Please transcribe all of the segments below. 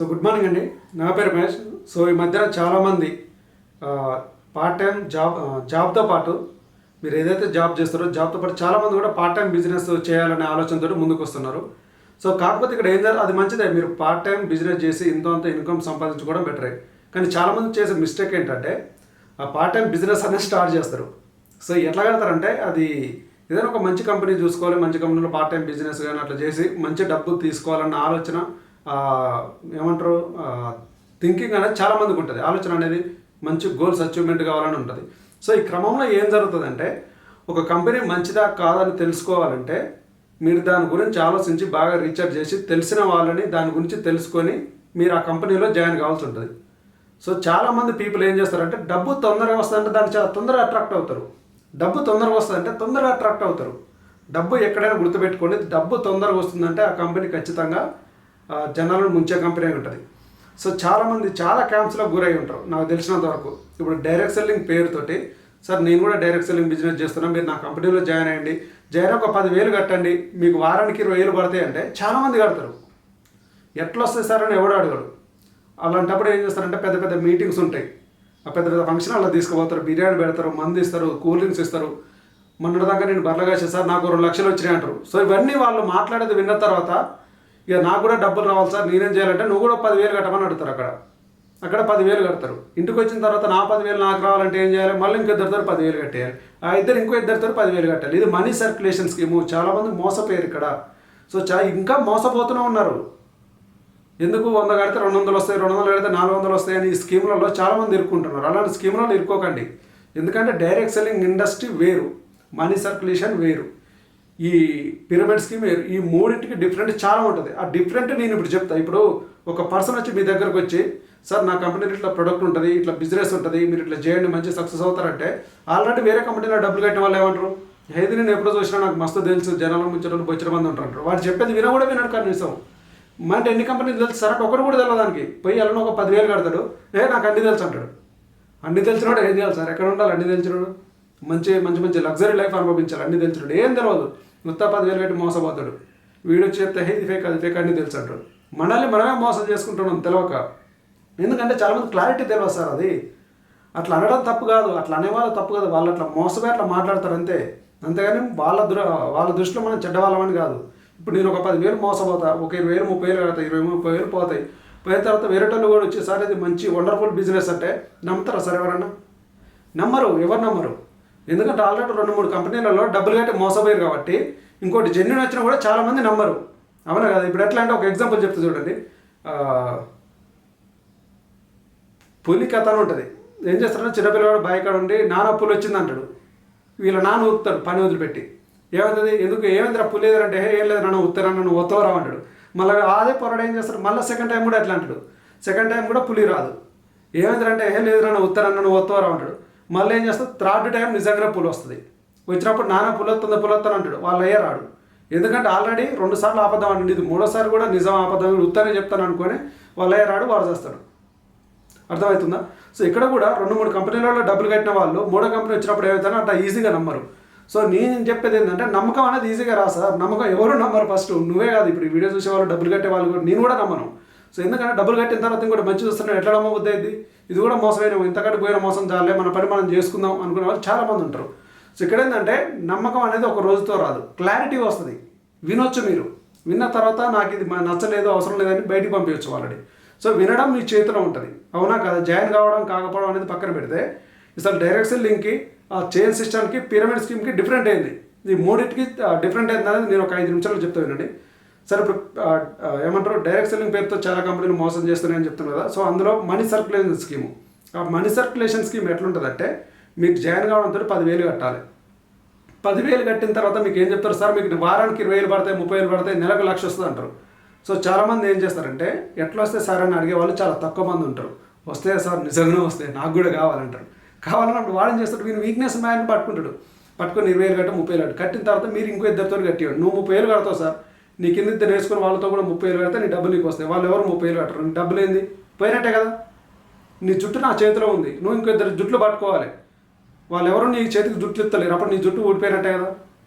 So good morning అండి. నా పేరు మహేష్. సో ఈ మధ్యన చాలామంది పార్ట్ టైం జాబ్తో పాటు మీరు ఏదైతే జాబ్ చేస్తారో జాబ్తో పాటు చాలామంది కూడా పార్ట్ టైం బిజినెస్ చేయాలనే ఆలోచనతో ముందుకు వస్తున్నారు. సో కాకపోతే ఇక్కడ ఏం జరుగుతుంది, అది మంచిదే, మీరు పార్ట్ టైం బిజినెస్ చేసి ఇంత ఇన్కమ్ సంపాదించుకోవడం బెటరే. కానీ చాలామంది చేసే మిస్టేక్ ఏంటంటే ఆ పార్ట్ టైం బిజినెస్ అనేది స్టార్ట్ చేస్తారు. సో ఎట్లా కడతారంటే అది ఏదైనా ఒక మంచి కంపెనీ చూసుకోవాలి, మంచి కంపెనీలో పార్ట్ టైం బిజినెస్ కానీ అట్లా చేసి మంచి డబ్బు తీసుకోవాలన్న ఆలోచన ఏమంటారు థింకింగ్ అనేది చాలామందికి ఉంటుంది. ఆలోచన అనేది మంచి గోల్స్ అచీవ్మెంట్ కావాలని ఉంటుంది. సో ఈ క్రమంలో ఏం జరుగుతుందంటే ఒక కంపెనీ మంచిదా కాదని తెలుసుకోవాలంటే మీరు దాని గురించి ఆలోచించి బాగా రీసెర్చ్ చేసి తెలిసిన వాళ్ళని దాని గురించి తెలుసుకొని మీరు ఆ కంపెనీలో జాయిన్ కావాల్సి ఉంటుంది. సో చాలామంది పీపుల్ ఏం చేస్తారంటే డబ్బు తొందరగా వస్తుందంటే దాన్ని చాలా తొందరగా అట్రాక్ట్ అవుతారు. డబ్బు తొందరగా వస్తుందంటే తొందరగా అట్రాక్ట్ అవుతారు. డబ్బు ఎక్కడైనా గుర్తుపెట్టుకోండి, డబ్బు తొందరగా వస్తుందంటే ఆ కంపెనీ ఖచ్చితంగా జనాలను ముంచే కంపెనీ ఉంటుంది. సో చాలామంది చాలా క్యాంప్స్లో గురై ఉంటారు నాకు తెలిసినంత వరకు. ఇప్పుడు డైరెక్ట్ సెల్లింగ్ పేరుతోటి సార్ నేను కూడా డైరెక్ట్ సెల్లింగ్ బిజినెస్ చేస్తున్నాను, మీరు నా కంపెనీలో జాయిన్ అయ్యండి, జాయిన్ ఒక 10,000 కట్టండి, మీకు వారానికి 20,000 పడతాయి అంటే చాలామంది కడతారు. ఎట్లా వస్తాయి సార్ అని ఎవడు అడగడు. అలాంటప్పుడు ఏం చేస్తారంటే పెద్ద పెద్ద మీటింగ్స్ ఉంటాయి, ఆ పెద్ద పెద్ద ఫంక్షన్ అలా తీసుకుపోతారు, బిర్యానీ పెడతారు, మంది ఇస్తారు, కూల్ డ్రింక్స్ ఇస్తారు. మొన్నటిదాకా నేను బర్రగా సార్ నాకు 2 లక్షలు వచ్చినాయి అంటారు. సో ఇవన్నీ వాళ్ళు మాట్లాడేది విన్న తర్వాత ఇక నాకు కూడా డబ్బులు రావాలి సార్, నేనేం చేయాలంటే నువ్వు కూడా 10,000 కట్టమని అడుగుతారు. అక్కడ 10,000 కడతారు. ఇంటికి వచ్చిన తర్వాత నా 10,000 నాకు రావాలంటే ఏం చేయాలి, మళ్ళీ ఇంకో ఇద్దరితో 10,000 కట్టేయాలి, ఆ ఇద్దరు ఇంకో ఇద్దరితో 10,000 కట్టాలి. ఇది మనీ సర్క్యులేషన్ స్కీము. చాలామంది మోసపోయారు ఇక్కడ. సో ఇంకా మోసపోతూనే ఉన్నారు. ఎందుకు 100 కడితే 200 వస్తాయి, 200 కడితే 400 వస్తాయి అని ఈ స్కీములలో చాలామంది ఇరుక్కుంటున్నారు. అలాంటి స్కీములలో ఇరుక్కోకండి. ఎందుకంటే డైరెక్ట్ సెల్లింగ్ ఇండస్ట్రీ వేరు, మనీ సర్క్యులేషన్ వేరు, ఈ పిరమిడ్ స్కీమ్ వేరు. ఈ మూడింటికి డిఫరెంట్ చాలా ఉంటుంది. ఆ డిఫరెంట్ నేను ఇప్పుడు చెప్తాను. ఇప్పుడు ఒక పర్సన్ వచ్చి మీ దగ్గరకు వచ్చి సార్ నా కంపెనీలో ఇట్లా ప్రొడక్ట్ ఉంటుంది, ఇట్లా బిజినెస్ ఉంటుంది, మీరు ఇట్లా చేయండి మంచి సక్సెస్ అవుతారంటే ఆల్రెడీ వేరే కంపెనీలో డబ్బులు కట్టిన వాళ్ళు ఏమంటారు, ఏది నేను ఎప్పుడో చూసినా నాకు మస్తు తెలుసు, జనాలు ముచ్చటలు బొచ్చర మంది ఉంటారు. వాడు చెప్పేది కూడా వినడు కనీసం. అంటే ఎన్ని కంపెనీలు తెలుసు సార్ అంటే ఒకటి కూడా తెలియదు. దానికి పోయి వెళ్ళను ఒక 10,000 కడతాడు, నాకు అన్ని తెలుసు అంటాడు. అన్ని తెలిసినాడు ఏం చేయాలి సార్, ఎక్కడ ఉండాలి అన్ని తెలిసినాడు, మంచి మంచి మంచి లగ్జరీ లైఫ్ అనుభవించాలి, అన్ని తెలిసినాడు ఏం తెలియదు, మొత్తం 10,000 కట్టి మోసపోతాడు. వీడియో చెప్తే ఇది ఫేక్ అది ఫేక్ అన్ని తెలుసు అంటాడు. మనల్ని మనమే మోసం చేసుకుంటున్నాం తెలియక. ఎందుకంటే చాలామంది క్లారిటీ తెలియదు సార్. అది అట్లా అనడం తప్పు కాదు, అట్లా అనేవాళ్ళు తప్పు కాదు, వాళ్ళు అట్లా మోసపోయి అట్లా మాట్లాడతారు అంతే. అంతేగాని వాళ్ళ దృష్టిలో మనం చెడ్డవాళ్ళమని కాదు. ఇప్పుడు నేను ఒక 10,000 మోసపోతా, ఒక 20,000 30,000 కడతా, 20,000 30,000 పోతాయి. పోయిన తర్వాత వేరేటోళ్ళు కూడా వచ్చి సార్ ఇది మంచి వండర్ఫుల్ బిజినెస్ అంటే నమ్ముతారా సార్ ఎవరన్నా? నమ్మరు, ఎవరు నమ్మరు. ఎందుకంటే ఆల్రెడీ 2-3 కంపెనీలలో డబ్బులు కట్టి మోసపోయారు కాబట్టి. ఇంకోటి జెన్యున్ వచ్చినా కూడా చాలామంది నమ్మరు, అవునా కదా. ఇప్పుడు ఎట్లా అంటే ఒక ఎగ్జాంపుల్ చెప్తే చూడండి, పులి కథ అని ఉంటుంది. ఏం చేస్తారంటే చిన్నపిల్లవాడు బాయికాడ ఉండి నాన్న పులి వచ్చింది అంటాడు, వీళ్ళ నాన్న ఊపుతాడు పని వదిలిపెట్టి. ఏమవుతుంది, ఎందుకు ఏమైందిరా పులి లేదంటే ఏం లేదు నాన్న ఉత్తరా నన్ను ఒత్తవరా అంటాడు. మళ్ళీ అదే పొరడు ఏం చేస్తాడు, మళ్ళీ సెకండ్ టైం కూడా ఎట్లా అంటాడు, సెకండ్ టైం కూడా పులి రాదు. ఏమైందంటే ఏం లేదు నాన్న ఉత్తరా నన్ను ఒత్తవరా అంటాడు. మళ్ళీ ఏం చేస్తాడు, థర్డ్ టైం నిజంగానే పులి వస్తుంది. వచ్చినప్పుడు నాన్న పులొత్తాను అంటాడు, వాళ్ళు అయ్యే రాడు. ఎందుకంటే ఆల్రెడీ 2 సార్లు ఆపదాం అండి, ఇది 3వసారి కూడా నిజం ఆపదాం ఉత్తరే చెప్తాను అనుకొని వాళ్ళు అయ్యే రాడు, వాడు చేస్తాడు. అర్థమవుతుందా? సో ఇక్కడ కూడా 2-3 కంపెనీలలో డబ్బులు కట్టిన వాళ్ళు 3వ కంపెనీ వచ్చినప్పుడు ఏమవుతారో అట్లా ఈజీగా నమ్మరు. సో నేను చెప్పేది ఏంటంటే నమ్మకం అనేది ఈజీగా రా సార్. నమ్మకం ఎవరు నమ్మరు, ఫస్ట్ నువ్వే కాదు. ఇప్పుడు ఈ వీడియో చూసే వాళ్ళు డబ్బులు కట్టే వాళ్ళు కూడా నేను కూడా నమ్మను. సో ఎందుకంటే డబ్బులు కట్టిన తర్వాత ఇంకోటి మంచి చూస్తున్నాడు ఎట్లా నమ్మబుద్ధి అయింది, ఇది కూడా మోసమైన, ఇంతకంటే పోయిన మోసం చాలే, మన పని మనం చేసుకుందాం అనుకునే వాళ్ళు చాలామంది ఉంటారు. సో ఇక్కడ ఏంటంటే నమ్మకం అనేది ఒక రోజుతో రాదు, క్లారిటీ వస్తుంది. వినొచ్చు, మీరు విన్న తర్వాత నాకు ఇది నచ్చలేదు అవసరం లేదని బయటికి పంపించవచ్చు ఆల్రెడీ. సో వినడం మీ చేతిలో ఉంటుంది, అవునా కదా. జాయిన్ కావడం కాకపోవడం అనేది పక్కన పెడితే అసలు డైరెక్ట్ సెల్లింగ్కి, చైన్ సిస్టమ్కి, పిరమిడ్ స్కీమ్కి డిఫరెంట్ అయింది. ఈ మూడింటికి డిఫరెంట్ అయింది అనేది నేను ఒక 5 నిమిషాలు చెప్తా వినండి. సరే ఇప్పుడు ఏమంటారు, డైరెక్ట్ సెల్లింగ్ పేరుతో చాలా కంపెనీలు మోసం చేస్తున్నాయని చెప్తున్నారు కదా. సో అందులో మనీ సర్క్యులేషన్ స్కీము, ఆ మనీ సర్క్యులేషన్ స్కీమ్ ఎట్లుంటుందంటే మీకు జాయిన్ కావడంతో 10,000 కట్టాలి. 10,000 కట్టిన తర్వాత మీకు ఏం చెప్తారు సార్, మీకు వారానికి 20,000 పడతాయి, 30,000 పడతాయి, నెలకు 1,00,000 వస్తుంది అంటారు. సో చాలామంది ఏం చేస్తారంటే ఎట్లా వస్తే సార్ అని అడిగే వాళ్ళు చాలా తక్కువ మంది ఉంటారు. వస్తే సార్ నిజంగానే వస్తాయి, నాకు కూడా కావాలంటారు. కావాలన్నప్పుడు వాడు ఏం చేస్తాడు, వీళ్ళు వీక్నెస్ మ్యాన్ పట్టుకుని 20,000 కట్ట 30,000 కట్టిన తర్వాత మీరు ఇంకో ఇద్దరితో కట్టివాడు, నువ్వు 30,000 కడతావు సార్, నీ కింద ఇద్దరు వేసుకుని వాళ్ళతో కూడా 30,000 కడితే నీ డబ్బులు నీకు వస్తాయి. వాళ్ళు ఎవరు 30,000 కట్టరు, నీ డబ్బులు ఏంది పోయినట్టే కదా. నీ జుట్టు నా చేతిలో ఉంది, నువ్వు ఇంకో ఇద్దరు జుట్లు పట్టుకోవాలి, వాళ్ళు ఎవరు నీ చేతికి జుట్లు ఇస్తలేరు, అప్పుడు నీ జుట్టు ఊడిపోయినట్టే కదా,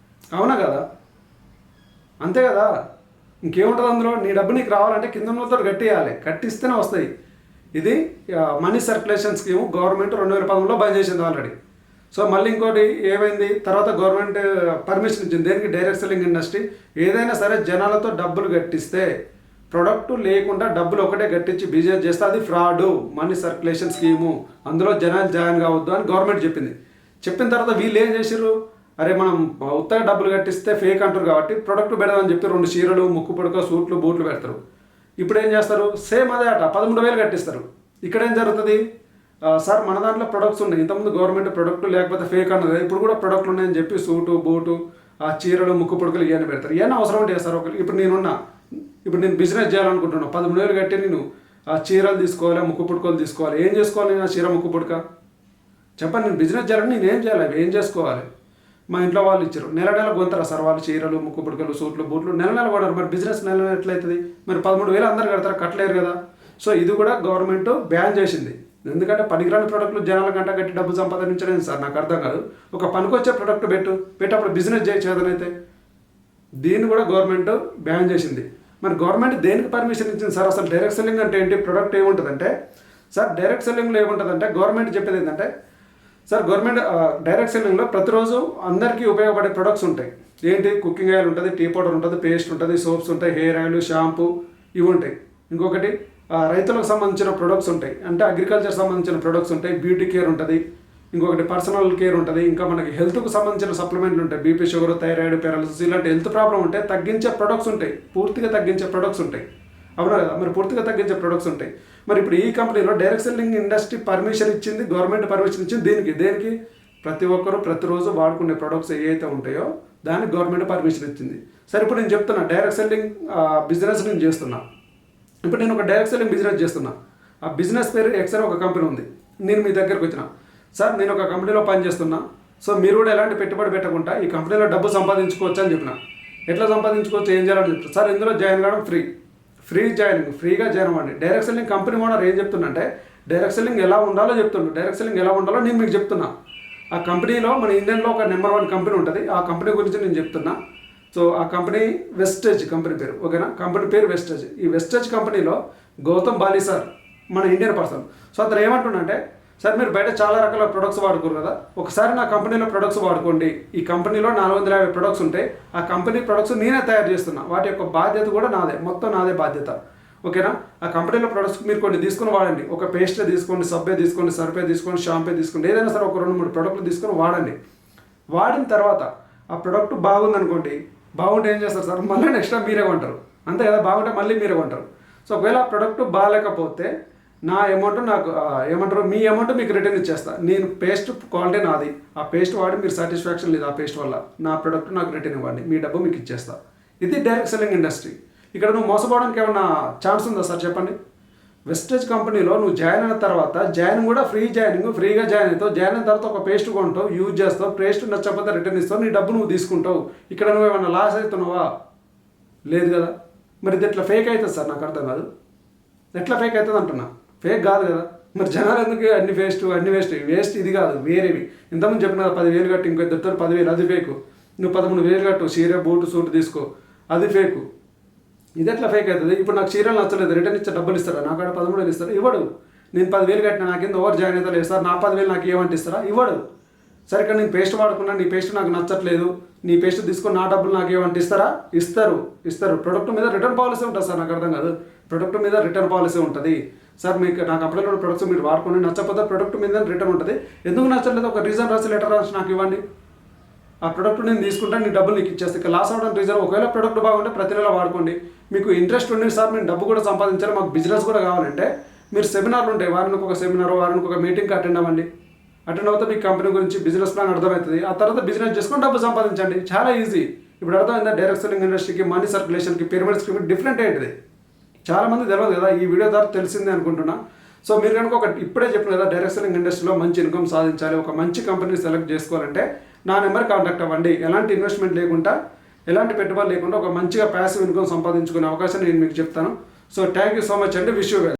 అవునా కదా, అంతే కదా. ఇంకేముంటుంది అందులో, నీ డబ్బు నీకు రావాలంటే కింద ఉన్నతో కట్టేయాలి, కట్టిస్తేనే వస్తాయి. ఇది మనీ సర్క్యులేషన్ స్కీమ్ గవర్నమెంట్ 2013లో బంద్ చేసింది ఆల్రెడీ. సో మళ్ళీ ఇంకోటి ఏమైంది, తర్వాత గవర్నమెంట్ పర్మిషన్ ఇచ్చింది దేనికి, డైరెక్ట్ సెల్లింగ్ ఇండస్ట్రీ. ఏదైనా సరే జనాలతో డబ్బులు కట్టిస్తే, ప్రొడక్ట్ లేకుండా డబ్బులు ఒకటే కట్టించి బిజినెస్ చేస్తే అది ఫ్రాడు, మనీ సర్క్యులేషన్ స్కీము, అందులో జనాలు జాయిన్ కావద్దు అని గవర్నమెంట్ చెప్పింది. చెప్పిన తర్వాత వీళ్ళు ఏం చేశారు, అరే మనం ఉత్తగా డబ్బులు కట్టిస్తే ఫేక్ అంటారు కాబట్టి ప్రొడక్ట్ పెడదామని చెప్పి 2 చీరలు, ముక్కు పుడక, సూట్లు, బూట్లు పెడతారు. ఇప్పుడు ఏం చేస్తారు, సేమ్ అదే అట 13,000 కట్టిస్తారు. ఇక్కడ ఏం జరుగుతుంది, సార్ మన దాంట్లో ప్రొడక్ట్స్ ఉన్నాయి, ఇంతకుముందు గవర్నమెంట్ ప్రొడక్ట్ లేకపోతే ఫేక్ అన్నది, ఇప్పుడు కూడా ప్రొడక్ట్లు ఉన్నాయని చెప్పి సూటు, బూటు, ఆ చీరలు, ముక్కు పుడకలు ఇవన్నీ పెడతారు. ఇవన్నీ అవసరం ఉంటాయి సార్. ఇప్పుడు నేను బిజినెస్ చేయాలనుకుంటున్నాను, 13,000 కట్టి నేను ఆ చీరలు తీసుకోవాలి, ముక్కు పుడకలు తీసుకోవాలి. ఏం చేసుకోవాలి నేను ఆ చీర, ముక్కు పుడక? చెప్పండి, నేను బిజినెస్ చేయాలని నేను ఏం చేయాలి, ఏం చేసుకోవాలి? మా ఇంట్లో వాళ్ళు ఇచ్చారు, నెల కొంటారా సార్ వాళ్ళు చీరలు, ముక్కు పుడకలు, సూట్లు, బూట్లు నెల కొనరు. మరి బిజినెస్ నెల ఎట్లయితుంది? మరి 13,000 అందరు కడతారా? కట్టలేరు కదా. సో ఇది కూడా గవర్నమెంట్ బ్యాన్ చేసింది. ఎందుకంటే పనికిరాని ప్రొడక్ట్లు జనాల గంట కట్టి డబ్బు సంపాదించలేదు సార్, నాకు అర్థం కాదు. ఒక పనికొచ్చే ప్రొడక్ట్ పెట్టి అప్పుడు బిజినెస్ చేయచేదనైతే. దీన్ని కూడా గవర్నమెంట్ బ్యాన్ చేసింది. మరి గవర్నమెంట్ దేనికి పర్మిషన్ ఇచ్చింది సార్? అసలు డైరెక్ట్ సెల్లింగ్ అంటే ఏంటి, ప్రొడక్ట్ ఏముంటుందంటే సార్, డైరెక్ట్ సెల్లింగ్లో ఏముంటుందంటే గవర్నమెంట్ చెప్పేది ఏంటంటే సార్, గవర్నమెంట్ డైరెక్ట్ సెల్లింగ్లో ప్రతిరోజు అందరికీ ఉపయోగపడే ప్రొడక్ట్స్ ఉంటాయి. ఏంటి, కుకింగ్ ఆయిల్ ఉంటుంది, టీ పౌడర్ ఉంటుంది, పేస్ట్ ఉంటుంది, సోప్స్ ఉంటాయి, హెయిర్ ఆయిల్, షాంపూ ఇవి ఉంటాయి. ఇంకొకటి రైతులకు సంబంధించిన ప్రొడక్ట్స్ ఉంటాయి, అంటే అగ్రికల్చర్ సంబంధించిన ప్రొడక్ట్స్ ఉంటాయి, బ్యూటీ కేర్ ఉంటుంది, ఇంకొకటి పర్సనల్ కేర్ ఉంటుంది, ఇంకా మనకి హెల్త్కు సంబంధించిన సప్లిమెంట్లు ఉంటాయి, బీపీ, షుగర్, థైరాయిడ్, పారాలిసిస్ ఇలాంటి హెల్త్ ప్రాబ్లం ఉంటే తగ్గించే ప్రొడక్ట్స్ ఉంటాయి, పూర్తిగా తగ్గించే ప్రొడక్ట్స్ ఉంటాయి. అవునా కదా, మరి పూర్తిగా తగ్గించే ప్రొడక్ట్స్ ఉంటాయి. మరి ఇప్పుడు ఈ కంపెనీలో డైరెక్ట్ సెల్లింగ్ ఇండస్ట్రీ పర్మిషన్ ఇచ్చింది, గవర్నమెంట్ పర్మిషన్ ఇచ్చింది దేనికి ప్రతి ఒక్కరు ప్రతిరోజు వాడుకునే ప్రొడక్ట్స్ ఏవైతే ఉంటాయో దానికి గవర్నమెంట్ పర్మిషన్ ఇచ్చింది. సరే, ఇప్పుడు నేను చెప్తున్నా డైరెక్ట్ సెల్లింగ్ బిజినెస్ నేను చేస్తున్నా. ఇప్పుడు నేను ఒక డైరెక్ట్ సెల్లింగ్ బిజినెస్ చేస్తున్నా. ఆ బిజినెస్ పేరు ఎక్స్ అని ఒక కంపెనీ ఉంది. నేను మీ దగ్గరకు వచ్చిన, సార్ నేను ఒక కంపెనీలో పనిచేస్తున్నా, సో మీరు కూడా ఎలాంటి పెట్టుబడి పెట్టకుండా ఈ కంపెనీలో డబ్బు సంపాదించుకోవచ్చు అని చెప్పిన. ఎట్లా సంపాదించుకోవచ్చు, ఏం చేయాలని చెప్తాను సార్. ఇందులో జాయిన్ కావడం ఫ్రీ జాయినింగ్, ఫ్రీగా జాయిన్ అవ్వండి. డైరెక్ట్ సెల్లింగ్ కంపెనీ ఓనర్ ఏం చెప్తున్నంటే డైరెక్ట్ సెల్లింగ్ ఎలా ఉండాలో చెప్తుండు. డైరెక్ట్ సెల్లింగ్ ఎలా ఉండాలో నేను మీకు చెప్తున్నా. ఆ కంపెనీలో మన ఇండియన్లో ఒక నెంబర్ 1 కంపెనీ ఉంటుంది, ఆ కంపెనీ గురించి నేను చెప్తున్నా. సో ఆ కంపెనీ వెస్టేజ్ కంపెనీ పేరు, ఓకేనా. కంపెనీ పేరు వెస్టేజ్. ఈ వెస్టేజ్ కంపెనీలో గౌతమ్ బాలి సార్ మన ఇండియన్ పర్సన్. సో అతను ఏమంటుండంటే, సార్ మీరు బయట చాలా రకాల ప్రొడక్ట్స్ వాడుకోరు కదా, ఒకసారి నా కంపెనీలో ప్రొడక్ట్స్ వాడుకోండి. ఈ కంపెనీలో 450 ప్రొడక్ట్స్ ఉంటాయి, ఆ కంపెనీ ప్రొడక్ట్స్ నేనే తయారు చేస్తున్నా, వాటి యొక్క బాధ్యత కూడా నాదే, మొత్తం నాదే బాధ్యత, ఓకేనా. ఆ కంపెనీలో ప్రొడక్ట్స్ మీరు కొన్ని తీసుకుని వాడండి. ఒక పేస్ట్ తీసుకోండి, సబ్బే తీసుకోండి, సర్పే తీసుకోండి, షాంపే తీసుకోండి, ఏదైనా సరే ఒక 2-3 ప్రొడక్ట్లు తీసుకొని వాడండి. వాడిన తర్వాత ఆ ప్రొడక్ట్ బాగుందనుకోండి, బాగుంటే ఏం చేస్తారు సార్, మళ్ళీ నెక్స్ట్ మీరే కొంటారు, అంతే కదా. బాగుంటే మళ్ళీ మీరే కొంటారు. సో ఒకవేళ ఆ ప్రొడక్ట్ బాగాలేకపోతే నా అమౌంట్ నాకు ఏమంటారు, మీ అమౌంట్ మీకు రిటర్న్ ఇచ్చేస్తా. నేను పేస్ట్ క్వాలిటీ నాది, ఆ పేస్ట్ వాడి మీరు సాటిస్ఫాక్షన్ లేదు ఆ పేస్ట్ వల్ల, నా ప్రొడక్ట్ నాకు రిటర్న్ ఇవ్వండి, మీ డబ్బు మీకు ఇచ్చేస్తా. ఇది డైరెక్ట్ సెల్లింగ్ ఇండస్ట్రీ. ఇక్కడ నువ్వు మోసపోవడానికి ఏమన్నా ఛాన్స్ ఉందా సార్, చెప్పండి. వెస్టేజ్ కంపెనీలో నువ్వు జాయిన్ అయిన తర్వాత జాయినింగ్ కూడా ఫ్రీగా జాయిన్ అవుతావు. జాయిన్ అయిన తర్వాత ఒక పేస్ట్ కొంటావు, యూజ్ చేస్తావు, పేస్ట్ నచ్చకపోతే రిటర్న్ ఇస్తావు, నీ డబ్బు నువ్వు తీసుకుంటావు. ఇక్కడ నువ్వు ఏమన్నా లాస్ అవుతున్నావా? లేదు కదా. మరి ఇది ఎట్లా ఫేక్ అవుతుంది సార్, నాకు అర్థం కాదు. ఎట్లా ఫేక్ అవుతుంది అంటున్నా, ఫేక్ కాదు కదా. మరి జనాలు ఎందుకు అన్ని వేస్ట్ ఇది కాదు, వేరేవి. ఇంతకుముందు చెప్పిన 10,000 కట్టి ఇంకో ఇద్దరితో 10,000, అది ఫేకు. నువ్వు 13,000 కట్టు, చీర, బూటు, సూట్ తీసుకో, అది ఫేకు. ఇది ఎట్లా ఫేక్ అవుతుంది? ఇప్పుడు నాకు చీరలు నచ్చలేదు, రిటర్న్ ఇచ్చే డబ్బులు ఇస్తారా? నాకు 13,000 ఇస్తారా? ఇవ్వడు. నేను 10,000 కట్టినా, నా కింద ఓవర్ జాయిన్ అవుతా లేదు సార్, నా 10,000 నాకు ఏమంటే ఇస్తారా? ఇవ్వడు. సరే, ఇక్కడ నేను పేస్ట్ వాడుకున్నా, నీ పేస్ట్ నాకు నచ్చట్లేదు, నీ పేస్ట్ తీసుకొని నా డబ్బులు నాకు ఏమంటే ఇస్తారా? ఇస్తారు. ప్రొడక్ట్ మీద రిటర్న్ పాలసీ ఉంటుంది సార్, నాకు అర్థం కాదు. ప్రొడక్ట్ మీద రిటర్న్ పాలసీ ఉంటుంది సార్. మీకు నా కంపెనీలో ఉన్న ప్రొడక్ట్స్ మీరు వాడుకొని నచ్చకపోతే ప్రొడక్ట్ మీద రిటర్న్ ఉంటుంది. ఎందుకు నచ్చలేదు ఒక రీజన్ రాసి లెటర్ రాసి నాకు ఇవ్వండి. ఆ ప్రొడక్ట్ నేను తీసుకుంటాను, నీ డబ్బులు నీకు ఇచ్చేస్తే. ఇక లాస్ అవ్వడం రీజన్, ఒకవేళ ప్రొడక్ట్ బాగుంటే ప్రతి నెల వాడుకోండి. మీకు ఇంట్రెస్ట్ ఉంది సార్, మేము డబ్బు కూడా సంపాదించాలి, మాకు బిజినెస్ కూడా కావాలంటే మీరు సెమినార్లు ఉంటాయి, వారానికి ఒక సెమినార్, వారానికి ఒక మీటింగ్కి అటెండ్ అవ్వండి. అటెండ్ అవుతే మీకు కంపెనీ గురించి బిజినెస్ ప్లాన్ అర్థమవుతుంది. ఆ తర్వాత బిజినెస్ చేసుకొని డబ్బు సంపాదించండి, చాలా ఈజీ. ఇప్పుడు అర్థమైందా? డైరెక్ట్ సెల్లింగ్ ఇండస్ట్రీకి, మనీ సర్క్యులేషన్కి, పిరమిడ్ స్కీమ్కి డిఫరెంట్ ఏంటిది చాలామంది తెలియదు కదా. ఈ వీడియో ద్వారా తెలిసిందే అనుకుంటున్నా. సో మీరు కనుక ఇప్పుడే చెప్పిన కదా, డైరెక్ట్ సెల్లింగ్ ఇండస్ట్రీలో మంచి ఇన్కమ్ సాధించాలి, ఒక మంచి కంపెనీ సెలెక్ట్ చేసుకోవాలంటే నా నెంబర్ కాంటాక్ట్ అవ్వండి. ఎలాంటి ఇన్వెస్ట్మెంట్ లేకుండా, ఎలాంటి పెట్టుబడి లేకుండా ఒక మంచిగా ప్యాసివ్ ఇన్కమ్ సంపాదించుకునే అవకాశం నేను మీకు చెప్తాను. So thank you so much అండి. Wish you well.